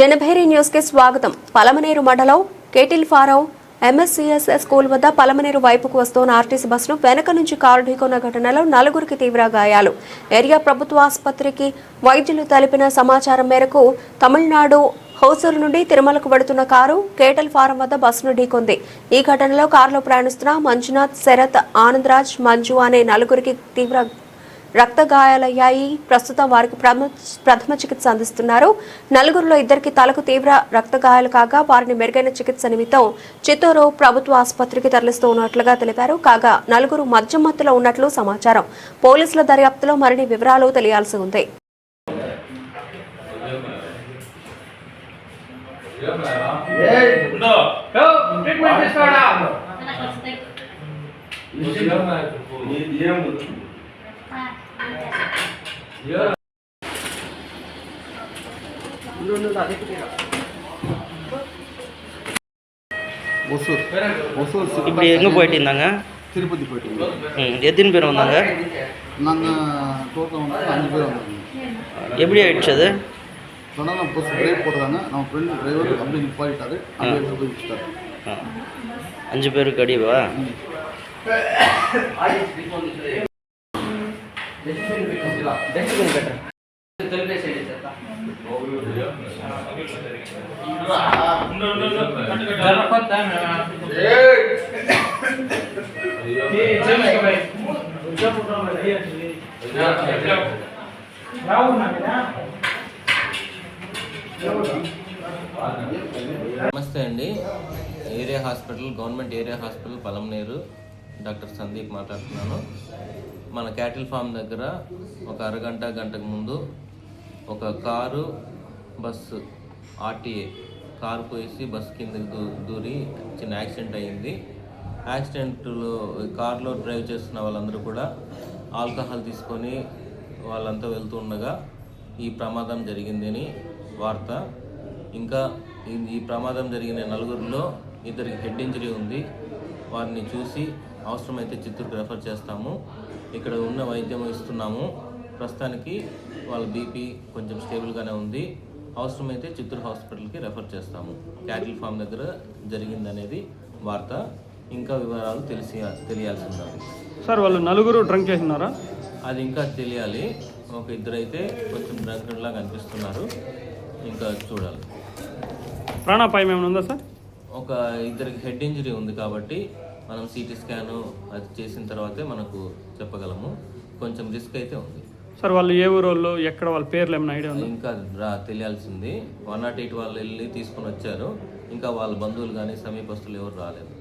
Janabheri news కి స్వాగతం. పలమనేరు మండలం కేటిల్ ఫారం ఎంఎస్సిఎస్ స్కూల్ వద్ద పలమనేరు వైపుకు వస్తున్న ఆర్టీసీ బస్సును వెనక నుంచి కారు ఢీకొన్న ఘటనలో నలుగురికి తీవ్ర గాయాలు. ఏరియా ప్రభుత్వ ఆసుపత్రికి వైద్యులు తెలిపిన సమాచారం మేరకు తమిళనాడు హోసూరు నుండి తిరుమలకు వెడుతున్న కారు కేటల్ ఫారం వద్ద బస్సును ఢీకొంది. ఈ ఘటనలో కారులో ప్రయాణిస్తున్న మంజునాథ్, శరత్, ఆనందరాజ్, మంజు అనే నలుగురికి తీవ్ర రక్త గాయాలయ్యాయి. ప్రస్తుతం వారికి ప్రథమ చికిత్స అందిస్తున్నారు. నలుగురిలో ఇద్దరికి తలకు తీవ్ర రక్త గాయాలు కాగా వారిని మెరుగైన చికిత్స నిమిత్తం చిత్తూరు ప్రభుత్వ ఆసుపత్రికి తరలిస్తూ ఉన్నట్లుగా తెలిపారు. కాగా నలుగురు మద్యం మత్తులో ఉన్నట్లు సమాచారం. పోలీసుల దర్యాప్తులో మరిన్ని వివరాలు తెలియాల్సి ఉంది. இப்படி எங்கே போயிட்டு இருந்தாங்க? திருப்பதி போயிட்டு எத்தனை பேர் வந்தாங்க? நாங்கள் டோட்டல் வந்து 5 பேர் வந்தாங்க. எப்படி ஆயிடுச்சு அது? சொன்னால் நம்ம பஸ் பிரேக் போட்டுறாங்க. நம்ம ஃப்ரெண்டு டிரைவர் அப்படி நிப்பாட்டிட்டாரு, அப்படியே எடுத்து போய் வச்சுட்டாரு. 5 பேருக்கு அடிவா? నమస్తే అండి. Area hospital, government area hospital Palamaner, doctor Sandeep మాట్లాడుతున్నాను. మన క్యాటిల్ ఫామ్ దగ్గర ఒక గంటకు ముందు ఒక కారు బస్సు ఆర్టీఏ కారు పోయేసి బస్సు కిందకి దూరి చిన్న యాక్సిడెంట్ అయ్యింది. యాక్సిడెంట్లో కారులో డ్రైవ్ చేస్తున్న వాళ్ళందరూ కూడా ఆల్కహాల్ తీసుకొని వాళ్ళంతా వెళ్తూ ఉండగా ఈ ప్రమాదం జరిగిందని వార్త. ఇంకా ఈ ప్రమాదం జరిగిన నలుగురిలో ఇద్దరికి హెడ్ ఇంజరీ ఉంది. వారిని చూసి అవసరమైతే చిత్తూరుకి రెఫర్ చేస్తాము. ఇక్కడ ఉన్న వైద్యం ఇస్తున్నాము. ప్రస్తుతానికి వాళ్ళ బీపీ కొంచెం స్టేబుల్గానే ఉంది. అవసరమైతే చిత్తూరు హాస్పిటల్కి రెఫర్ చేస్తాము. క్యాటిల్ ఫామ్ దగ్గర జరిగిందనేది వార్త. ఇంకా వివరాలు తెలియాల్సి ఉన్నది. సార్, వాళ్ళు నలుగురు డ్రంక్ చేస్తున్నారా? అది ఇంకా తెలియాలి. ఒక ఇద్దరైతే కొంచెం డ్రంక్లా కనిపిస్తున్నారు. ఇంకా చూడాలి. ప్రాణాపాయం ఏమైనా ఉందా సార్? ఒక ఇద్దరికి హెడ్ ఇంజరీ ఉంది కాబట్టి మనం సిటీ స్కాను అది చేసిన తర్వాతే మనకు చెప్పగలము. కొంచెం రిస్క్ అయితే ఉంది. సార్, వాళ్ళు ఏ ఊరు వాళ్ళు, ఎక్కడ, వాళ్ళ పేర్లు ఏమైనా ఐడియా ఉంది? ఇంకా తెలియాల్సింది. 108 వాళ్ళు వెళ్ళి తీసుకొని వచ్చారు. ఇంకా వాళ్ళ బంధువులు కానీ సమీపస్తులు ఎవరు రాలేదు.